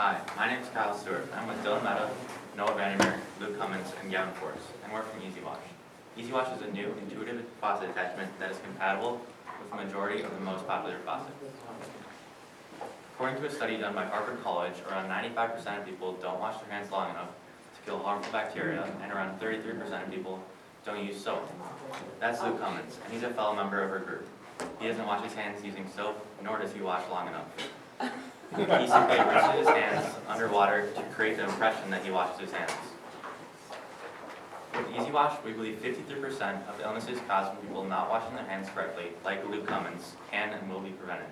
Hi, my name is Kyle Stewart. I'm with Dylan Mehta, Noah Vandermeer, Luke Cummins, and Gavin Forrest, and we're from EasyWash. EasyWash is a new, intuitive faucet attachment that is compatible with the majority of the most popular faucets. According to a study done by Harvard College, around 95% of people don't wash their hands long enough to kill harmful bacteria, and around 33% of people don't use soap. That's Luke Cummins, and he's a fellow member of our group. He doesn't wash his hands using soap, nor does he wash long enough. He simply immerses his hands underwater to create the impression that he washes his hands. With EasyWash, we believe 53% of the illnesses caused from people not washing their hands correctly, like Luke Cummins, can and will be prevented.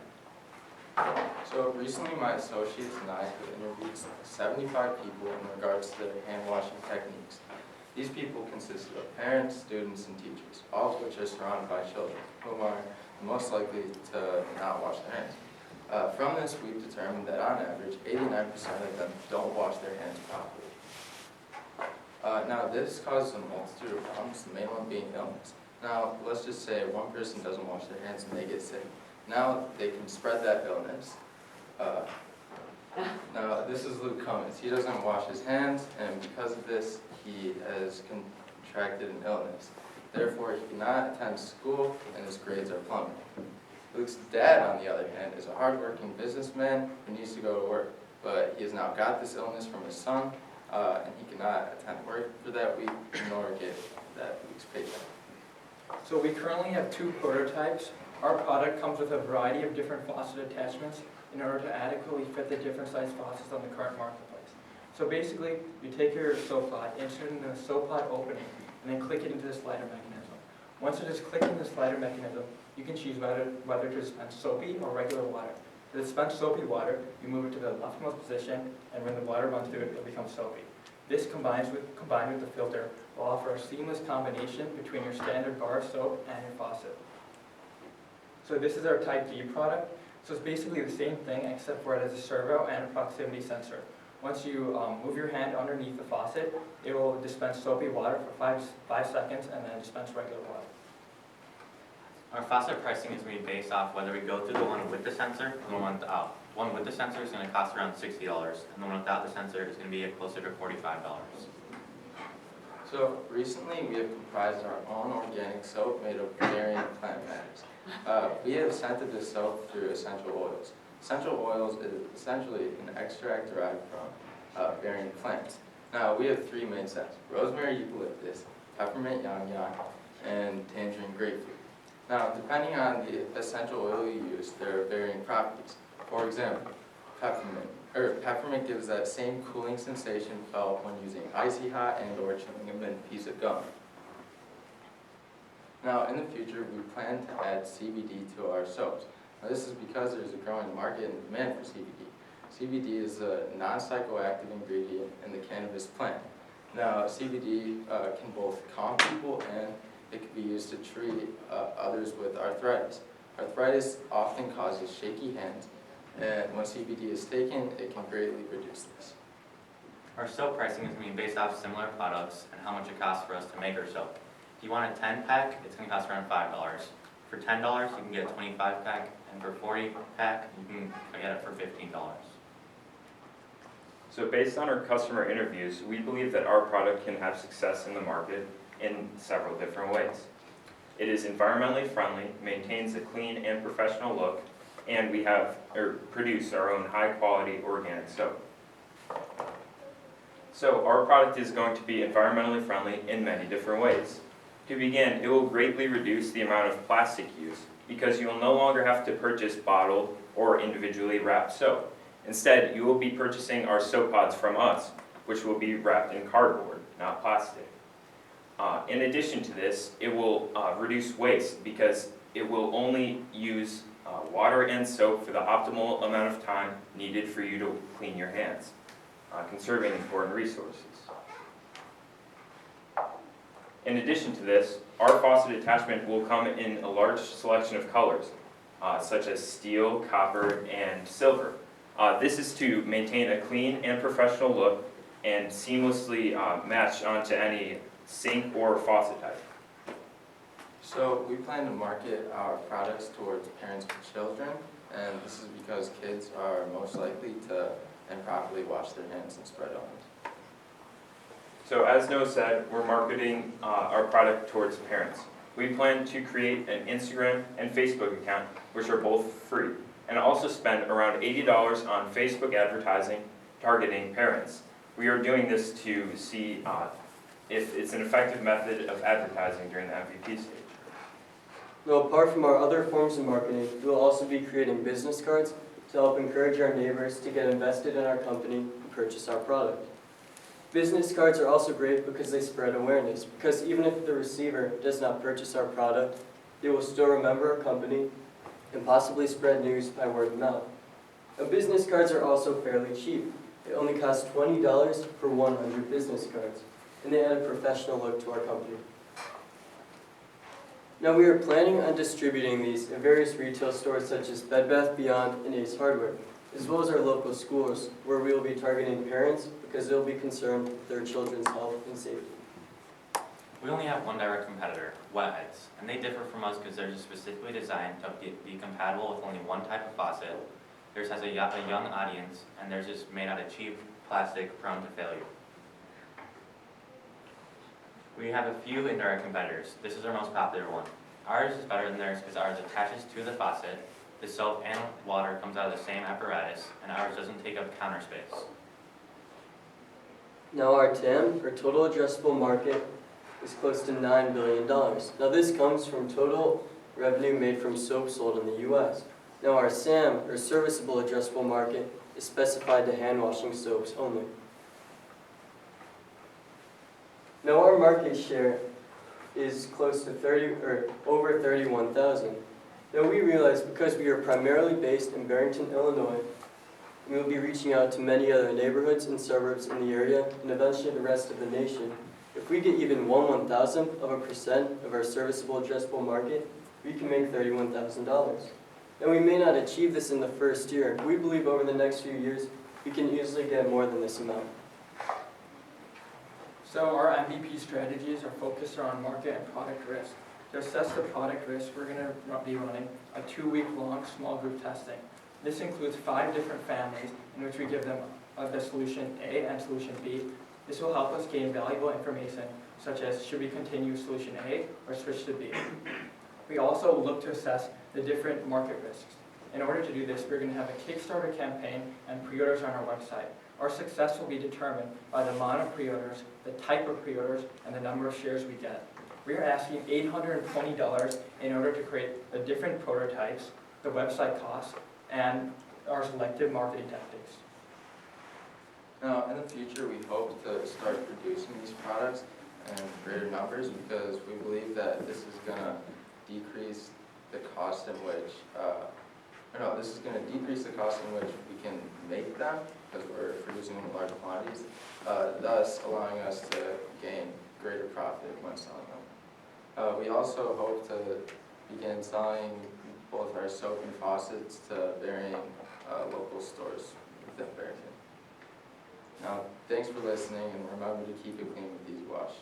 So recently my associates and I have interviewed 75 people in regards to their hand washing techniques. These people consisted of parents, students, and teachers, all of which are surrounded by children, whom are most likely to not wash their hands. From this, we've determined that on average, 89% of them don't wash their hands properly. Now, this causes a multitude of problems, the main one being illness. Now, let's just say one person doesn't wash their hands and they get sick. Now, they can spread that illness. Now, this is Luke Cummins. He doesn't wash his hands, and because of this, he has contracted an illness. Therefore, he cannot attend school, and his grades are plummeting. Luke's dad, on the other hand, is a hardworking businessman who needs to go to work, but he has now got this illness from his son, and he cannot attend work for that week, nor get that week's paycheck. So we currently have two prototypes. Our product comes with a variety of different faucet attachments in order to adequately fit the different size faucets on the current marketplace. So basically, you take your soap pot, insert it in the soap pot opening, and then click it into the slider mechanism. Once it is clicked in the slider mechanism, you can choose whether to dispense soapy or regular water. To dispense soapy water, you move it to the leftmost position, and when the water runs through it, it becomes soapy. This combined with the filter will offer a seamless combination between your standard bar of soap and your faucet. So this is our Type D product. So it's basically the same thing except for it has a servo and a proximity sensor. Once you move your hand underneath the faucet, it will dispense soapy water for 5 seconds and then dispense regular water. Our faucet pricing is going to be based off whether we go through the one with the sensor or the one without. One with the sensor is going to cost around $60, and the one without the sensor is going to be closer to $45. So recently, we have comprised our own organic soap made of varying plant matters. We have scented this soap through essential oils. Essential oils is essentially an extract derived from varying plants. Now, we have three main scents: rosemary eucalyptus, peppermint ylang ylang, and tangerine grapefruit. Now, depending on the essential oil you use, there are varying properties. For example, peppermint gives that same cooling sensation felt when using icy hot and or chewing a mint piece of gum. Now, in the future, we plan to add CBD to our soaps. Now, this is because there's a growing market and demand for CBD. CBD is a non-psychoactive ingredient in the cannabis plant. Now, CBD can both calm people and it can be used to treat others with arthritis. Arthritis often causes shaky hands, and when CBD is taken, it can greatly reduce this. Our soap pricing is going to be based off similar products and how much it costs for us to make our soap. If you want a 10-pack, it's going to cost around $5. For $10, you can get a 25-pack, and for 40-pack, you can get it for $15. So based on our customer interviews, we believe that our product can have success in the market in several different ways. It is environmentally friendly, maintains a clean and professional look, and we produce our own high-quality organic soap. So our product is going to be environmentally friendly in many different ways. To begin, it will greatly reduce the amount of plastic use because you will no longer have to purchase bottled or individually wrapped soap. Instead, you will be purchasing our soap pods from us, which will be wrapped in cardboard, not plastic. In addition to this, it will reduce waste because it will only use water and soap for the optimal amount of time needed for you to clean your hands, conserving important resources. In addition to this, our faucet attachment will come in a large selection of colors, such as steel, copper, and silver. This is to maintain a clean and professional look and seamlessly match onto any sink or faucet type. So we plan to market our products towards parents with children, and this is because kids are most likely to and properly wash their hands and spread on. So as Noah said, we're marketing our product towards parents. We plan to create an Instagram and Facebook account, which are both free, and also spend around $80 on Facebook advertising targeting parents. We are doing this to see if it's an effective method of advertising during the MVP stage. Now, apart from our other forms of marketing, we will also be creating business cards to help encourage our neighbors to get invested in our company and purchase our product. Business cards are also great because they spread awareness, because even if the receiver does not purchase our product, they will still remember our company and possibly spread news by word of mouth. Now, business cards are also fairly cheap. It only costs $20 for 100 business cards, and they add a professional look to our company. Now, we are planning on distributing these in various retail stores such as Bed Bath Beyond and Ace Hardware, as well as our local schools, where we will be targeting parents because they'll be concerned with their children's health and safety. We only have one direct competitor, Wet-Heads, and they differ from us because they're just specifically designed to be compatible with only one type of faucet. Theirs has a young audience, and theirs is made out of cheap plastic prone to failure. We have a few indirect competitors. This is our most popular one. Ours is better than theirs because ours attaches to the faucet, the soap and water comes out of the same apparatus, and ours doesn't take up counter space. Now, our TAM, or total addressable market, is close to $9 billion. Now, this comes from total revenue made from soap sold in the U.S. Now, our SAM, or serviceable addressable market, is specified to hand washing soaps only. Now, our market share is close to over 31,000. Now, we realize because we are primarily based in Barrington, Illinois, we will be reaching out to many other neighborhoods and suburbs in the area and eventually the rest of the nation. If we get even 1/1000% of our serviceable addressable market, we can make $31,000. Now, we may not achieve this in the first year. We believe over the next few years, we can easily get more than this amount. So our MVP strategies are focused on market and product risk. To assess the product risk, we're going to be running a 2-week-long small group testing. This includes 5 different families in which we give them the solution A and solution B. This will help us gain valuable information, such as should we continue solution A or switch to B. We also look to assess the different market risks. In order to do this, we're going to have a Kickstarter campaign and pre-orders on our website. Our success will be determined by the amount of pre-orders, the type of pre-orders, and the number of shares we get. We are asking $820 in order to create the different prototypes, the website costs, and our selective marketing tactics. Now, in the future, we hope to start producing these products in greater numbers because we believe that this is going to decrease the cost in which, we can make them because we're producing them in large quantities, thus allowing us to gain greater profit when selling them. We also hope to begin selling both our soap and faucets to varying local stores within Barrington. Now, thanks for listening, and remember to keep it clean with these wash.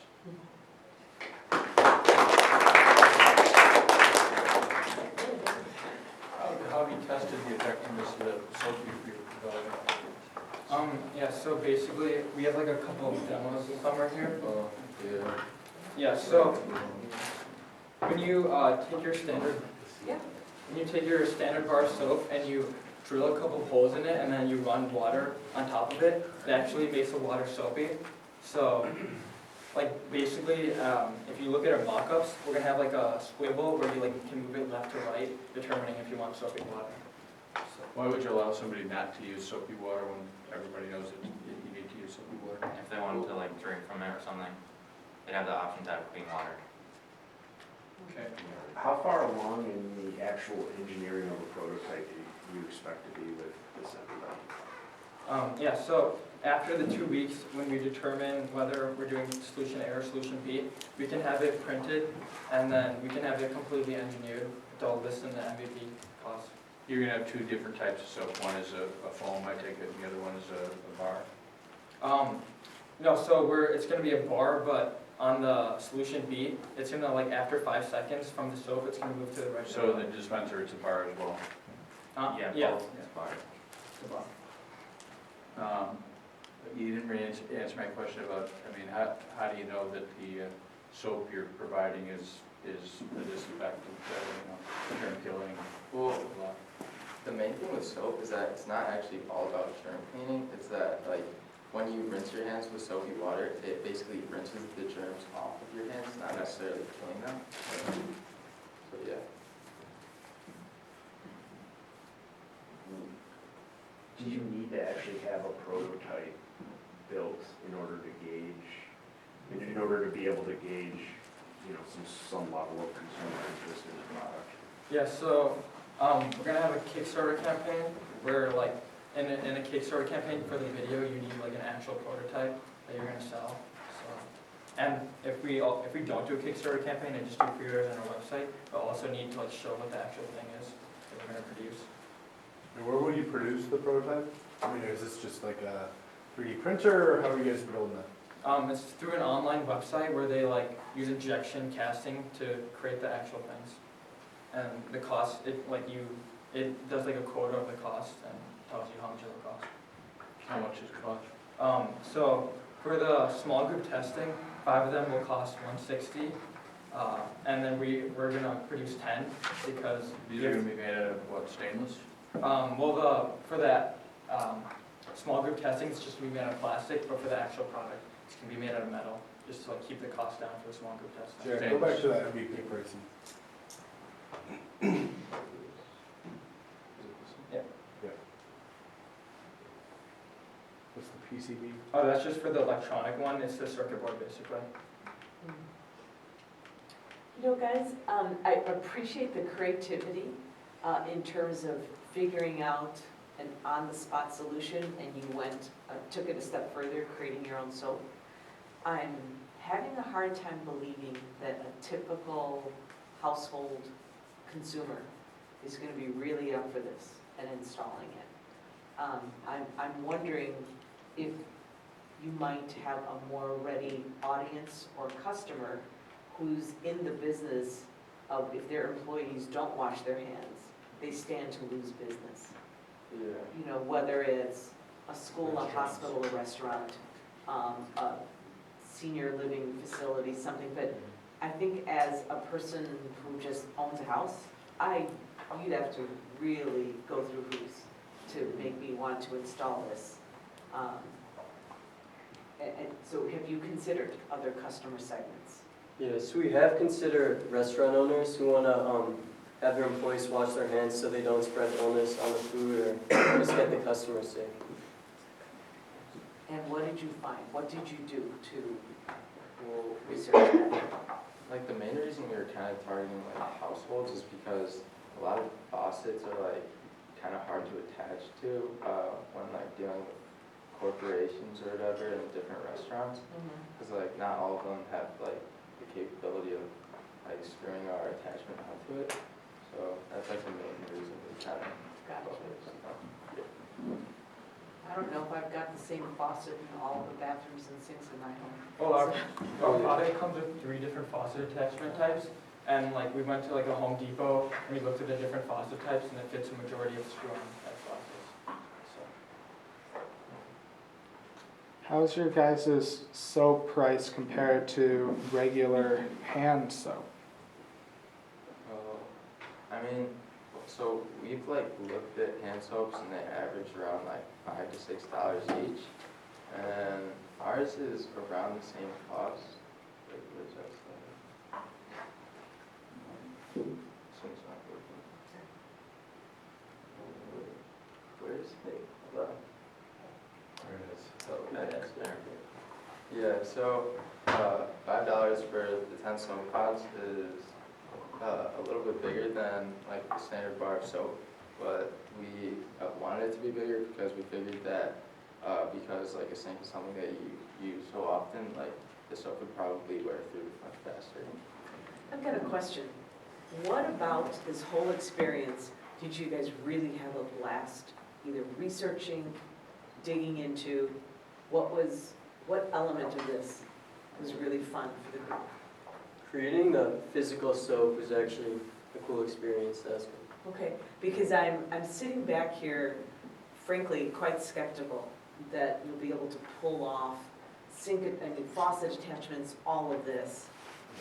How have you tested the effectiveness of the soap you're developing? Yeah, so basically, we have like a couple of demos somewhere here. Well, yeah. Yeah, so when you take your standard bar of soap and you drill a couple of holes in it and then you run water on top of it, it actually makes the water soapy. So, like basically, if you look at our mock-ups, we're gonna have like a swivel where you can move it left to right, determining if you want soapy water. So, Why would you allow somebody not to use soapy water when everybody knows that you need to use soapy water? If they wanted to drink from it or something, they'd have the option to have clean water. Okay. How far along in the actual engineering of a prototype do you expect to be with this MVP? Yeah, so after the 2 weeks, when we determine whether we're doing solution A or solution B, we can have it printed and then we can have it completely engineered to all this in the MVP cost. You're going to have 2 different types of soap. One is a foam, I take it, and the other one is a bar. No, so it's going to be a bar, but on the solution B, it's going to after 5 seconds from the soap, it's going to move to the right. So the dispenser, it's a bar as well. yeah, Both. yeah. It's fine. The bar. You didn't really answer my question about, I mean, how do you know that the soap you're providing is a disinfectant, germ killing, Well, blah, blah? the main thing with soap is that it's not actually all about germ cleaning. It's that, like, when you rinse your hands with soapy water, it basically rinses the germs off of your hands, not necessarily killing them. So, yeah. Do you need to actually have a prototype built in order to gauge, in order to be able to gauge, you know, some level of consumer interest in the product? Yeah, so, we're gonna have a Kickstarter campaign where like, in a Kickstarter campaign for the video, you need like an actual prototype that you're gonna sell, so. And if we don't do a Kickstarter campaign and just do pre-orders on our website, we'll also need to like show what the actual thing is that we're gonna produce. And where will you produce the prototype? I mean, is this just like a 3D printer, or how are you guys building it? It's through an online website where they like use injection casting to create the actual things. And the cost, it does like a quota of the cost and tells you how much it'll cost. How much does it cost? So for the small group testing, 5 of them will cost $160. And then we're gonna produce 10 because These are gonna be made out of what, stainless? for that small group testing, it's just gonna be made out of plastic, but for the actual product, it's gonna be made out of metal, just to like keep the cost down for the small group testing. Yeah, go back to that MVP pricing. What's the PCB? Oh, that's just for the electronic one, it's the circuit board basically. You know, guys, I appreciate the creativity in terms of figuring out an on-the-spot solution, and you took it a step further, creating your own soap. I'm having a hard time believing that a typical household consumer is going to be really up for this and installing it. I'm wondering if you might have a more ready audience or customer who's in the business of, if their employees don't wash their hands, they stand to lose business. Yeah. You know, whether it's a school, a hospital, a restaurant, a senior living facility, something. But I think as a person who just owns a house, you'd have to really go through hoops to make me want to install this. And so have you considered other customer segments? Yes, we have considered restaurant owners who want to have their employees wash their hands so they don't spread illness on the food or just get the customer safe. And what did you find? What did you do to Well, research that? like, the main reason we were kind of targeting like households is because a lot of faucets are like kind of hard to attach to when like dealing with corporations or whatever in different restaurants. Because like not all of them have like the capability of like screwing our attachment onto it. So that's like the main reason we kind of Gotcha. focused on. I don't know if I've got the same faucet in all the bathrooms and sinks in my home. Well, our product comes with 3 different faucet attachment types, and like we went to like a Home Depot and we looked at the different faucet types, and it fits a majority of screw-on type faucets. So. How's your guys' soap price compared to regular hand soap? I mean, so we've like looked at hand soaps and they average around like $5 to $6 each, and ours is around the same cost. Like, where's that slide? This one's not working. Where's it? Hold on. There it is. Oh, that's there. Yeah, so $5 for the 10 soap pods is a little bit bigger than like the standard bar of soap, but we wanted it to be bigger because we figured that because like a sink is something that you use so often, like the soap would probably wear through much faster. I've got a question. What about this whole experience did you guys really have a blast either researching, digging into? What element of this was really fun for the group? Creating the physical soap was actually a cool experience. That's good. Okay, because I'm sitting back here, frankly, quite skeptical that you'll be able to pull off faucet attachments, all of this?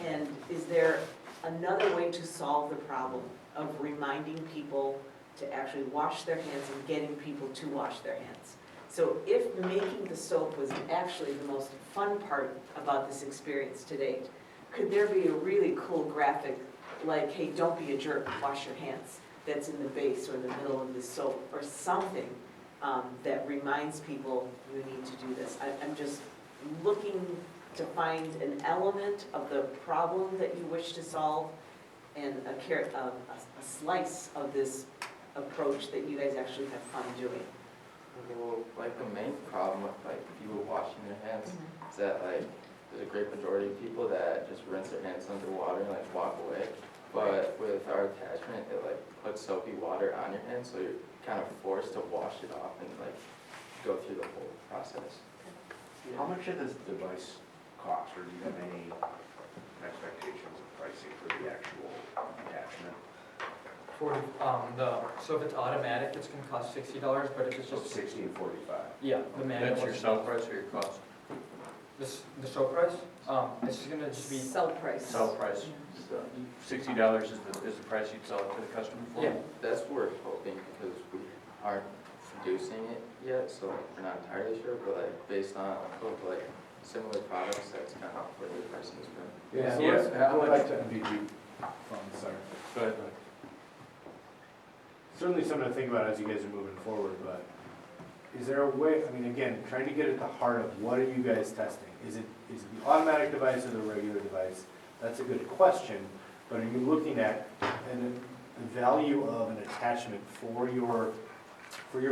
And is there another way to solve the problem of reminding people to actually wash their hands and getting people to wash their hands? So if making the soap was actually the most fun part about this experience to date, could there be a really cool graphic like, hey, don't be a jerk, wash your hands, that's in the base or the middle of the soap, or something that reminds people you need to do this? I'm just looking to find an element of the problem that you wish to solve and a slice of this approach that you guys actually have fun doing. Well, like the main problem with like people washing their hands is that like there's a great majority of people that just rinse their hands underwater and like walk away. But with our attachment, it like puts soapy water on your hands, so you're kind of forced to wash it off and like go through the whole process. How much does this device cost, or do you have any expectations of pricing for the actual attachment? So if it's automatic, it's gonna cost $60, but if it's So just, 60 and 45. yeah, the manual. That's your sell price or your cost? The soap price, it's just gonna just be, Sell price. Sell price. So $60 is the price you'd sell it to the customer for? yeah, that's what we're hoping, because we aren't producing it yet, so we're not entirely sure, but like based on like similar products, that's kind of where the pricing has been. Yeah, so Yeah, let's how go much- back to MVP funds, sorry. Go ahead. Certainly something to think about as you guys are moving forward, but is there a way, I mean, again, trying to get at the heart of what are you guys testing? Is it the automatic device or the regular device? That's a good question, but are you looking at the value of an attachment for your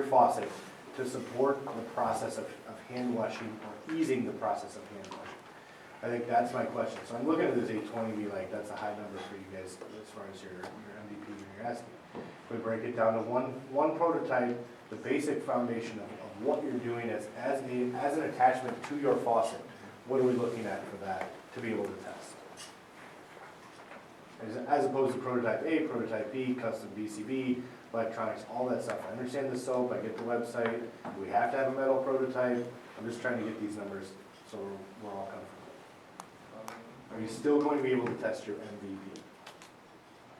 faucet to support the process of hand washing or easing the process of hand washing? I think that's my question. So I'm looking at this 820, be like, that's a high number for you guys as far as your MVP you're asking. We break it down to one prototype, the basic foundation of what you're doing as an attachment to your faucet. What are we looking at for that to be able to test? As opposed to prototype A, prototype B, custom BCB, electronics, all that stuff. I understand the soap, I get the website, we have to have a metal prototype. I'm just trying to get these numbers so we're all comfortable. Are you still going to be able to test your MVP?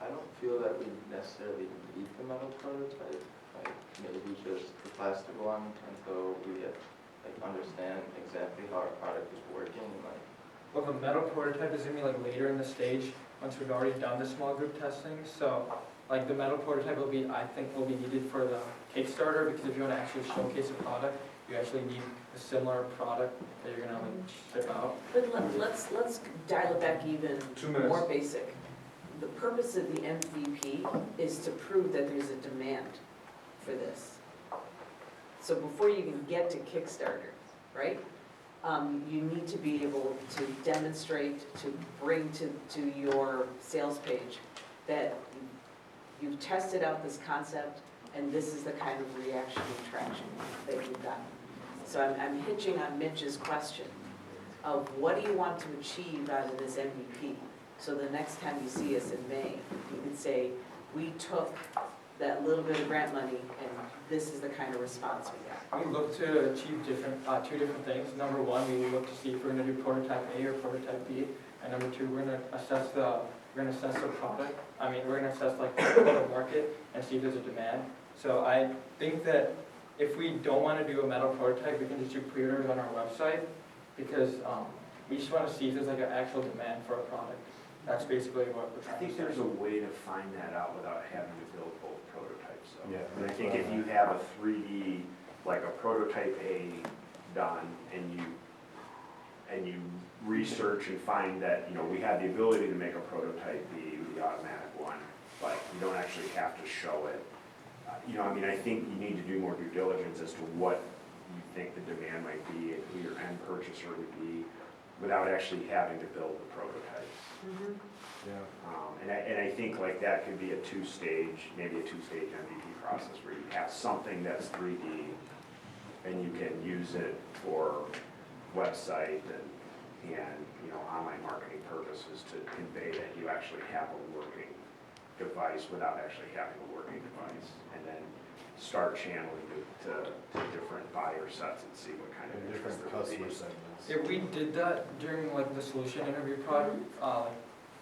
I don't feel that we necessarily need the metal prototype, like maybe just the plastic one until we understand exactly how our product is working and like. well, the metal prototype is gonna be like later in the stage, once we've already done the small group testing, so like the metal prototype I think will be needed for the Kickstarter, because if you wanna actually showcase a product, you actually need a similar product that you're gonna like ship out. But let's dial it back even 2 minutes. more basic. The purpose of the MVP is to prove that there's a demand for this. So before you can get to Kickstarter, right? You need to be able to demonstrate, to bring to your sales page that you've tested out this concept and this is the kind of reaction and traction that you've gotten. So I'm hitching on Mitch's question of what do you want to achieve out of this MVP? So the next time you see us in May, you can say, we took that little bit of grant money and this is the kind of response we got. We look to achieve two different things. Number one, we look to see if we're gonna do prototype A or prototype B. And number two, we're gonna assess the product. We're gonna assess like the market and see if there's a demand. So I think that if we don't wanna do a metal prototype, we can just do pre-orders on our website, because we just wanna see if there's like an actual demand for a product. That's basically what we're I trying to think say. there's a way to find that out without having to build both prototypes. So. Yeah. And I think if you have a 3D, like a prototype A done, and you research and find that, we have the ability to make a prototype B, the automatic one, but you don't actually have to show it. I think you need to do more due diligence as to what you think the demand might be and who your end purchaser would be without actually having to build the prototype. Yeah. And I think like that could be a maybe a two-stage MVP process where you have something that's 3D and you can use it for website and online marketing purposes to convey that you actually have a working device without actually having a working device. And then start channeling to different buyer sets and see what kind of And interest different there would be. customer segments. Yeah, we did that during like the solution interview product.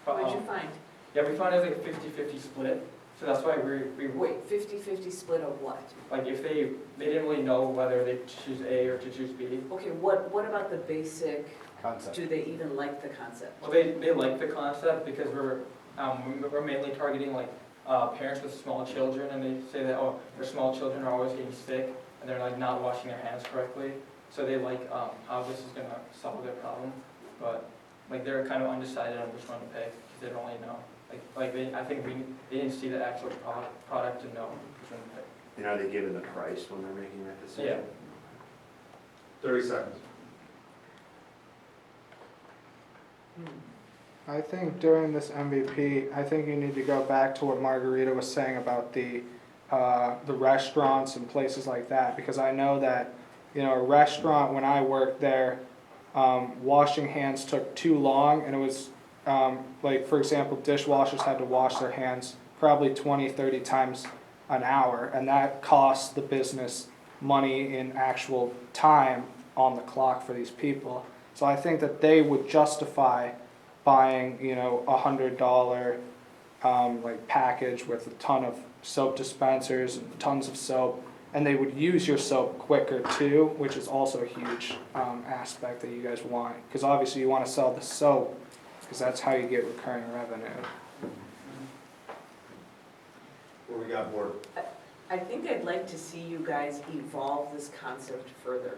What'd you find? Yeah, we found it was like a 50-50 split. So that's why we Wait, 50-50 split of what? like if they didn't really know whether they choose A or to choose B. Okay, what about the basic, Concept. do they even like the concept? Well, they like the concept because we're mainly targeting like parents with small children, and they say that, oh, their small children are always getting sick and they're like not washing their hands correctly. So they like how this is gonna solve their problem, but like they're kind of undecided on which one to pick because they don't really know. I think they didn't see the actual product to know which one to pick. And are they given the price when they're making that decision? Yeah. 30 seconds. I think during this MVP, I think you need to go back to what Margarita was saying about the restaurants and places like that, because I know that, you know, a restaurant, when I worked there, washing hands took too long, and it was, like, for example, dishwashers had to wash their hands probably 20, 30 times an hour, and that cost the business money in actual time on the clock for these people. So I think that they would justify buying, you know, $100 like package with a ton of soap dispensers and tons of soap, and they would use your soap quicker too, which is also a huge aspect that you guys want, because obviously you want to sell the soap, because that's how you get recurring revenue. What we got, board? I think I'd like to see you guys evolve this concept further,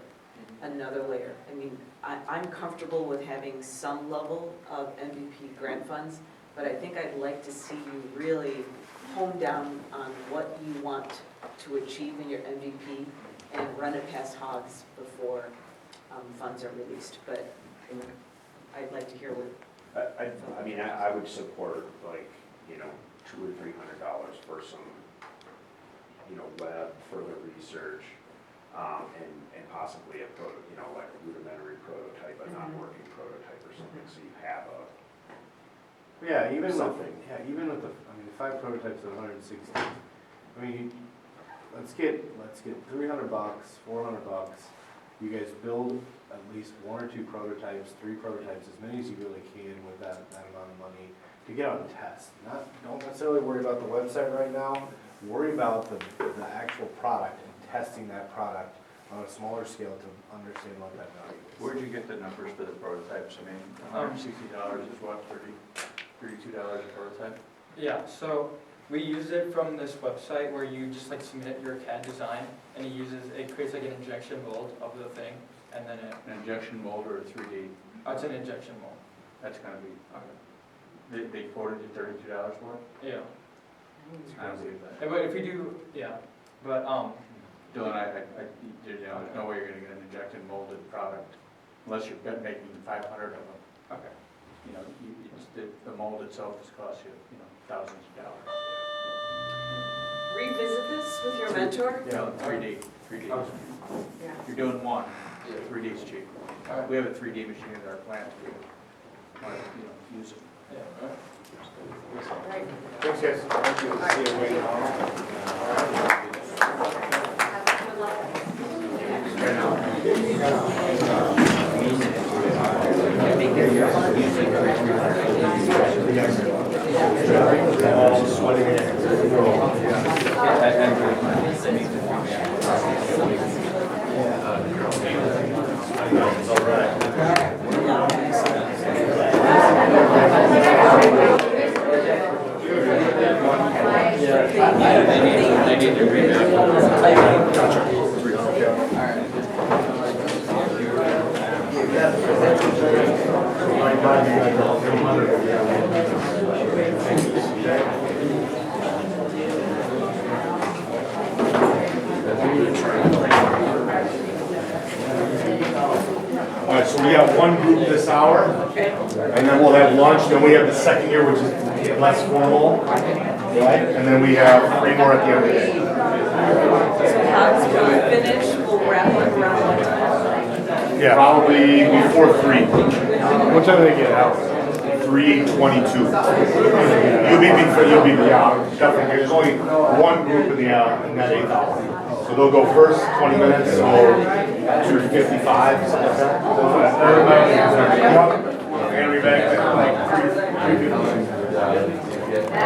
another layer. I mean, I'm comfortable with having some level of MVP grant funds, but I think I'd like to see you really hone down on what you want to achieve in your MVP and run it past Hogs before funds are released. But I'd like to hear what. I mean, I would support, like, you know, $200 or $300 for some, you know, web further research, and possibly a you know, like a rudimentary prototype, a non-working prototype or something, so you have a. Yeah, even with, Something. even with the, I mean, the 5 prototypes at 160. I mean, let's get $300, $400. You guys build at least 1 or 2 prototypes, 3 prototypes, as many as you really can with that amount of money to get out and test. Don't necessarily worry about the website right now. Worry about the actual product and testing that product on a smaller scale to understand what that value is. Where'd you get the numbers for the prototypes? I mean, $160 is what, $32 a prototype? Yeah, so we use it from this website where you just like submit your CAD design, and it creates like an injection mold of the thing, and then An injection mold or a 3D? it's an injection mold. That's gonna be, they quoted you $32 for it? Yeah. I don't believe that. But if we do, yeah, but Dylan, you know, there's no way you're gonna get an injected molded product unless you're making 500 of them. okay. You know, the mold itself has cost you, you know, thousands of dollars. Revisit this with your mentor? Yeah, 3D. Okay. Yeah. You're doing one, Yeah. 3D is cheap. All right. We have a 3D machine at our plant, we want to, you know, use it. Yeah. All right. Right. Thanks, guys. Thank you. See you later. All right, so we got one group this hour, and then we'll have lunch, then we have the second year, which is less formal, right? And then we have 3 more at the end of the day. So Hogs will finish, we'll wrap it around what time? Yeah, probably before 3. What time do they get out? 3:22. You'll be, yeah, definitely, there's only one group in that 8th hour. So they'll go first, 20 minutes, so 2:55, something like that. Yep. We're gonna be back at like 3:55.